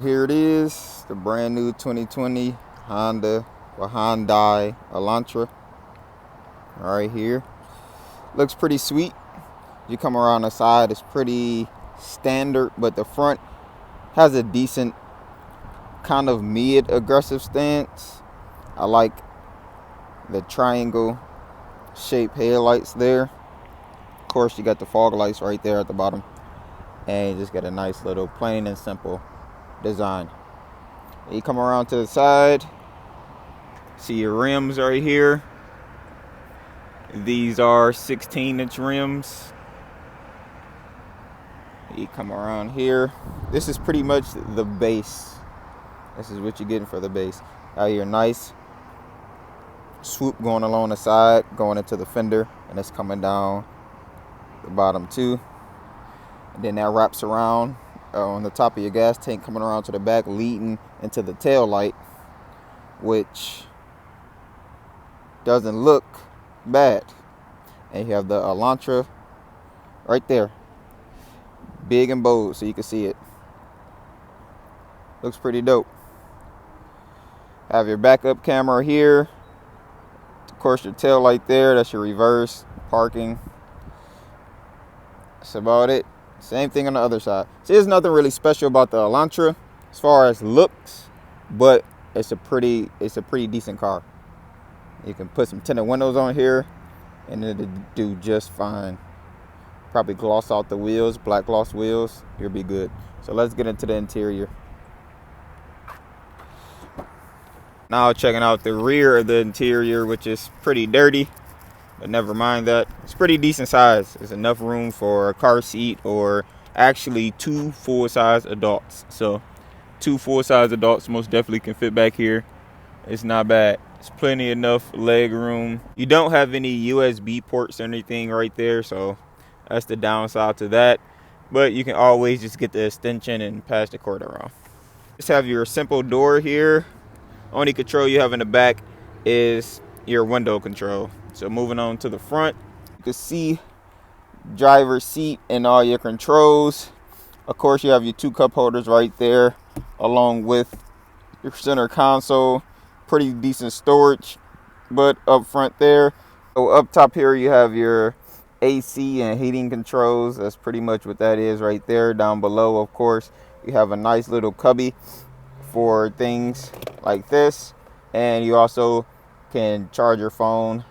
Here it is, the brand new 2020 Hyundai Elantra. Right here. Looks pretty sweet. You come around the side, it's pretty standard, but the front has a decent kind of mid-aggressive stance. I like the triangle shaped headlights there. Of course, you got the fog lights right there at the bottom. And you just get a nice little plain and simple design. You come around to the side, see your rims right here. These are 16-inch rims. You come around here. This is pretty much the base. This is what you're getting for the base. Out here, nice swoop going along the side, going into the fender, and it's coming down the bottom too. And then that wraps around on the top of your gas tank, coming around to the back, leading into the tail light, which doesn't look bad. And you have the Elantra right there, big and bold so you can see it. Looks pretty dope. Have your backup camera here. Of course, your tail light there, that's your reverse parking. That's about it. Same thing on the other side. See, there's nothing really special about the Elantra as far as looks, but it's a pretty decent car. You can put some tinted windows on here and it'll do just fine. Probably gloss out the wheels, black gloss wheels, you'll be good. So let's get into the interior. Now checking out the rear of the interior, which is pretty dirty, but never mind that. It's pretty decent size. There's enough room for a car seat, or actually 2 full-size adults. So 2 full-size adults most definitely can fit back here. It's not bad. It's plenty enough leg room. You don't have any USB ports or anything right there, so that's the downside to that. But you can always just get the extension and pass the cord around. Just have your simple door here. Only control you have in the back is your window control. So moving on to the front, you can see driver's seat and all your controls. Of course, you have your 2 cup holders right there, along with your center console. Pretty decent storage, but up front there. So up top here, you have your AC and heating controls. That's pretty much what that is right there. Down below, of course, you have a nice little cubby for things like this, and you also can charge your phone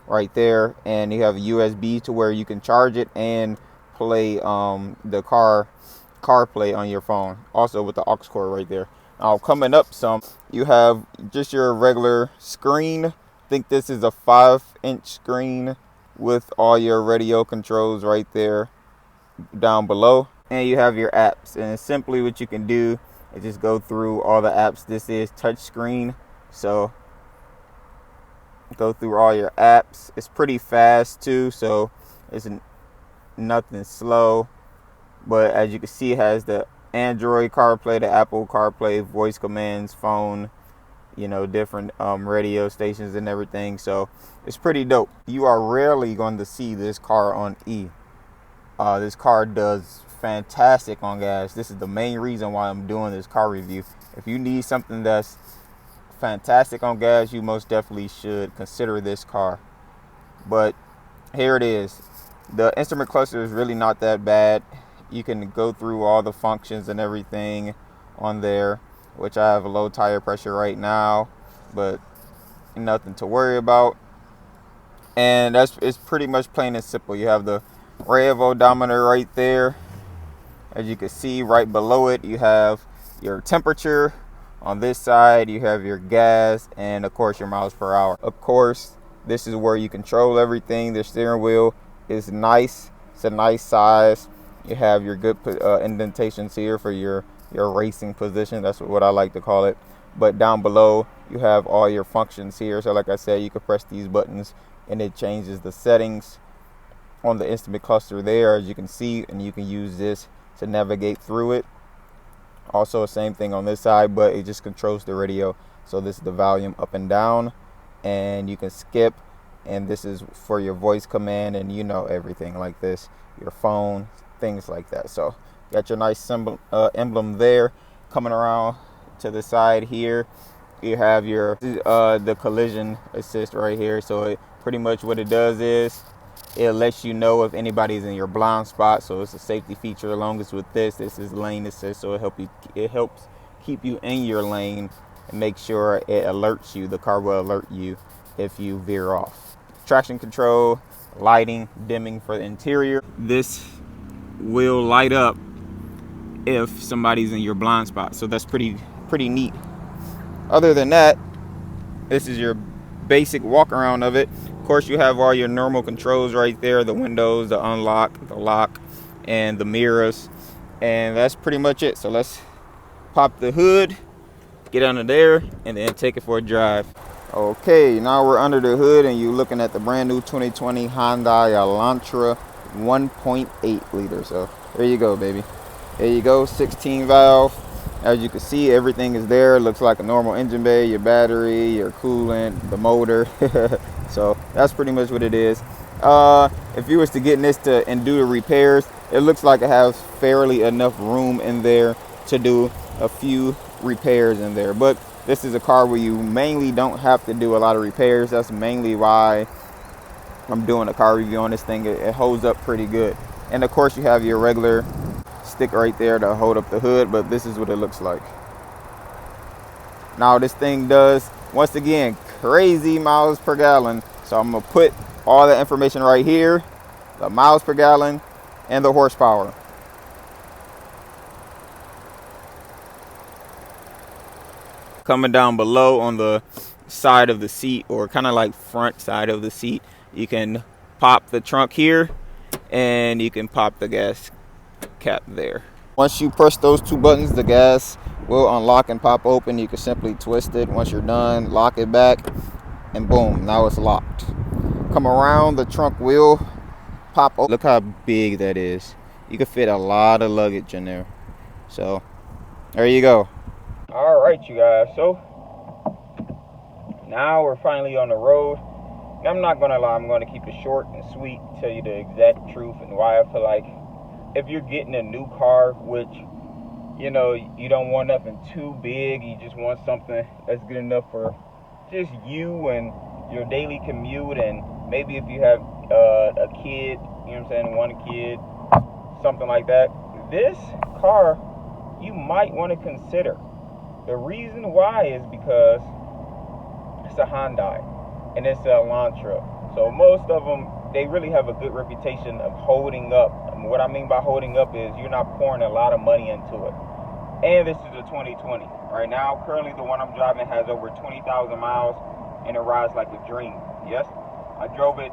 right there, and you have a USB to where you can charge it and play the CarPlay on your phone, also with the aux cord right there. Now coming up some, you have just your regular screen. I think this is a 5-inch screen with all your radio controls right there down below, and you have your apps. And simply what you can do is just go through all the apps. This is touch screen, so go through all your apps. It's pretty fast too, so it's nothing slow. But as you can see, it has the Android CarPlay, the Apple CarPlay, voice commands, phone, different radio stations and everything. So it's pretty dope. You are rarely going to see this car on E. This car does fantastic on gas. This is the main reason why I'm doing this car review. If you need something that's fantastic on gas, you most definitely should consider this car. But here it is. The instrument cluster is really not that bad. You can go through all the functions and everything on there, which I have a low tire pressure right now, but nothing to worry about. And it's pretty much plain and simple. You have the rev odometer right there. As you can see, right below it, you have your temperature. On this side, you have your gas and, of course, your miles per hour. Of course, this is where you control everything. The steering wheel is nice. It's a nice size. You have your good indentations here for your racing position. That's what I like to call it. But down below, you have all your functions here. So like I said, you can press these buttons and it changes the settings on the instrument cluster there, as you can see, and you can use this to navigate through it. Also, same thing on this side, but it just controls the radio. So this is the volume up and down, and you can skip, and this is for your voice command and everything like this, your phone, things like that. So got your nice symbol, emblem there. Coming around to the side here, you have your the collision assist right here. So it pretty much what it does is it lets you know if anybody's in your blind spot. So it's a safety feature. Along as with this is lane assist, so it helps keep you in your lane and make sure it alerts you. The car will alert you if you veer off. Traction control, lighting, dimming for the interior. This will light up if somebody's in your blind spot, so that's pretty neat. Other than that, this is your basic walk around of it. Of course, you have all your normal controls right there, the windows, the unlock, the lock, and the mirrors, and that's pretty much it. So let's pop the hood, get under there, and then take it for a drive. Okay, now we're under the hood and you're looking at the brand new 2020 Hyundai Elantra 1.8 liter. So there you go, baby. There you go, 16 valve. As you can see, everything is there. It looks like a normal engine bay, your battery, your coolant, the motor. So that's pretty much what it is. If you was to get in this and do the repairs, it looks like it has fairly enough room in there to do a few repairs in there. But this is a car where you mainly don't have to do a lot of repairs. That's mainly why I'm doing a car review on this thing. It holds up pretty good. And of course, you have your regular stick right there to hold up the hood, but this is what it looks like. Now this thing does, once again, crazy miles per gallon. So I'm gonna put all the information right here, the miles per gallon and the horsepower. Coming down below on the side of the seat, or kind of like front side of the seat, you can pop the trunk here and you can pop the gas cap there. Once you press those two buttons, the gas will unlock and pop open. You can simply twist it. Once you're done, lock it back, and boom, now it's locked. Come around, the trunk will pop open. Look how big that is. You can fit a lot of luggage in there. So there you go. All right, you guys, so now we're finally on the road. And I'm not gonna lie, I'm gonna keep it short and sweet, tell you the exact truth and why I feel like if you're getting a new car, which, you know, you don't want nothing too big, you just want something that's good enough for just you and your daily commute, and maybe if you have a kid, you know what I'm saying, one kid, something like that, this car you might want to consider. The reason why is because it's a Hyundai and it's an Elantra. So most of them, they really have a good reputation of holding up. And what I mean by holding up is you're not pouring a lot of money into it. And this is a 2020. Right now, currently the one I'm driving has over 20,000 miles and it rides like a dream. Yes, I drove it.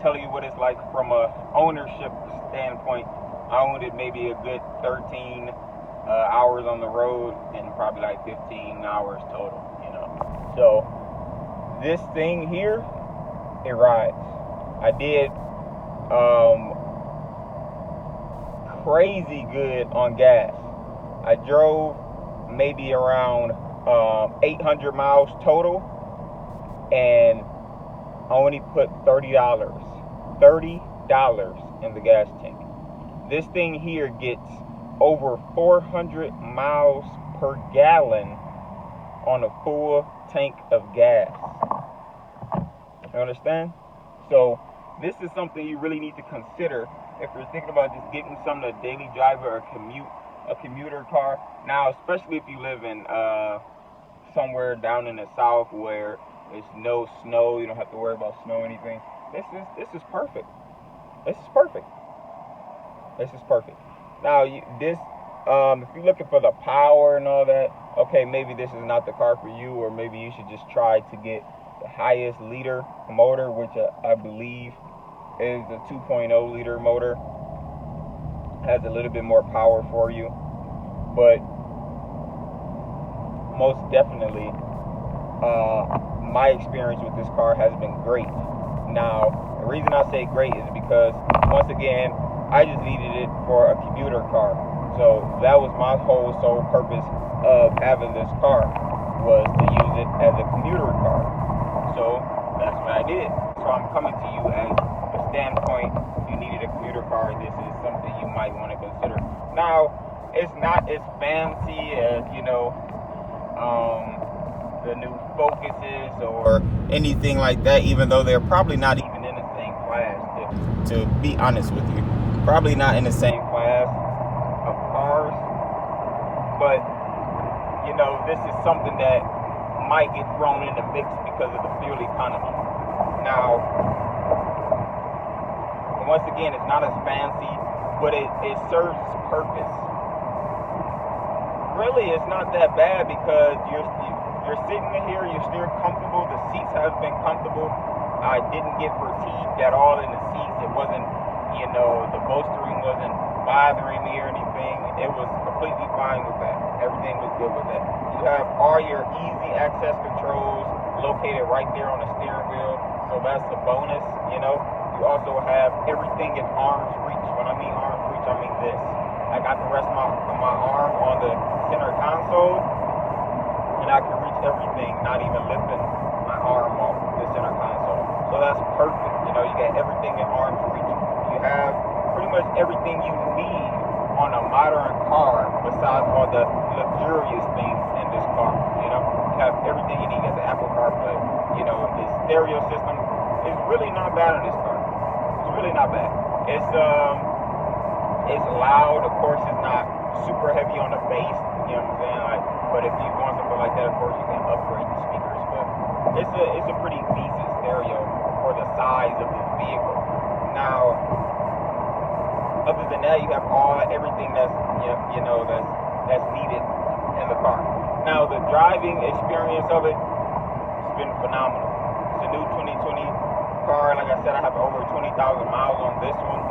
Tell you what it's like from a ownership standpoint. I owned it maybe a good 13 hours on the road and probably like 15 hours total, you know. So this thing here, it rides. I did crazy good on gas. I drove maybe around 800 miles total and I only put $30 in the gas tank. This thing here gets over 400 miles per gallon on a full tank of gas. You understand? So this is something you really need to consider if you're thinking about just getting something, a daily driver or a commuter car. Now, especially if you live in somewhere down in the south where there's no snow, you don't have to worry about snow or anything. This is perfect. This is perfect. This is perfect. Now, if you're looking for the power and all that, okay, maybe this is not the car for you, or maybe you should just try to get the highest liter motor, which I believe is the 2.0 liter motor. Has a little bit more power for you, but most definitely, my experience with this car has been great. Now, the reason I say great is because, once again, I just needed it for a commuter car. So that was my whole sole purpose of having this car, was to use it as a commuter car. So that's what I did. So I'm coming to you as a standpoint, you needed a commuter car, this is something you might want to consider. Now, it's not as fancy as, the new Focuses or anything like that, even though they're probably not even in the same class, to be honest with you. Probably not in the same class of cars, but this is something that might get thrown in the mix because of the fuel economy. Now, once again, it's not as fancy, but it serves its purpose. Really, it's not that bad because you're sitting in here, you're still comfortable. The seats have been comfortable. I didn't get fatigued at all in the seats. It wasn't, the bolstering wasn't bothering me or anything. It was completely fine with that. Everything was good with that. You have all your easy access controls located right there on the steering wheel, so that's a bonus. You also have everything in arm's reach. When I mean arm's reach, I mean this. I got the rest of my arm on the center console, and I can reach everything, not even lifting my arm off the center console. So that's perfect. You got everything in arm's reach. You have pretty much everything you need on a modern car besides all the luxurious things in this car. You have everything you need. You got the Apple CarPlay. The stereo system is really not bad on this car. It's really not bad. It's loud. Of course, it's not super heavy on the bass. You know what I'm saying? But if you want something like that, of course, you can upgrade the speakers. But it's a pretty decent stereo for the size of this vehicle. Now, other than that, you have everything that's that's needed in the car. Now, the driving experience of it's been phenomenal. It's a new 2020 car. Like I said, I have over 20,000 miles on this one.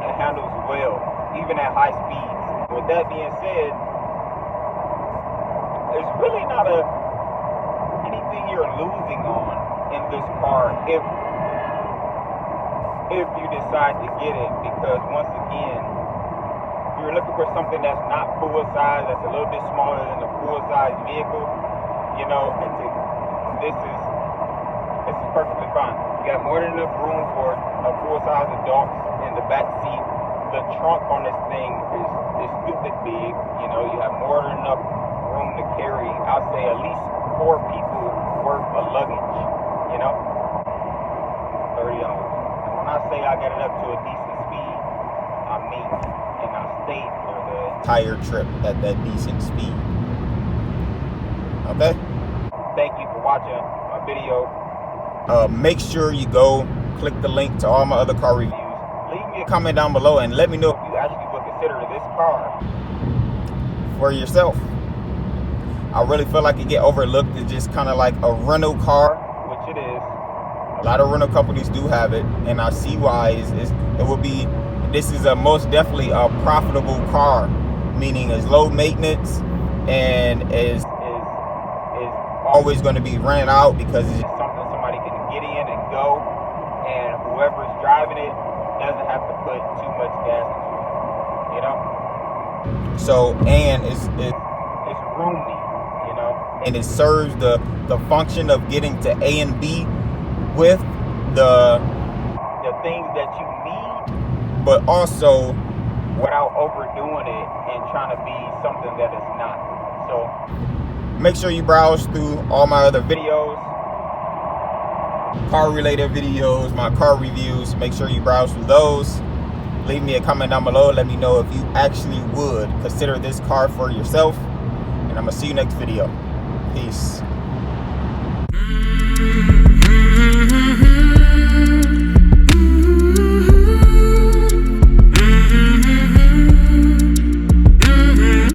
It handles well, even at high speeds. With that being said, it's really not anything you're losing on in this car if you decide to get it, because once again, if you're looking for something that's not full size, that's a little bit smaller than the full size vehicle, this is perfectly fine. You got more than enough room for a full size adult in the back seat. The trunk on this thing is stupid big. You have more than enough room to carry, I'll say, at least 4 people worth of luggage. $30. When I say I got it up to a decent speed, I mean, and I stayed for the entire trip at that decent speed. Okay? Thank you for watching my video. Make sure you go click the link to all my other car reviews. Leave me a comment down below and let me know if you actually would consider this car for yourself. I really feel like it get overlooked. It's just kind of like a rental car, which it is. A lot of rental companies do have it, and I see why. This is a most definitely a profitable car, meaning it's low maintenance and is always going to be rented out because it's just something somebody can get in and go, and whoever's driving it doesn't have to put too much gas into it. So, and it's roomy, and it serves the function of getting to A and B with the things that you need, but also without overdoing it and trying to be something that it's not. So make sure you browse through all my other videos, car related videos, my car reviews. Make sure you browse through those. Leave me a comment down below. Let me know if you actually would consider this car for yourself, and I'm gonna see you next video. Peace.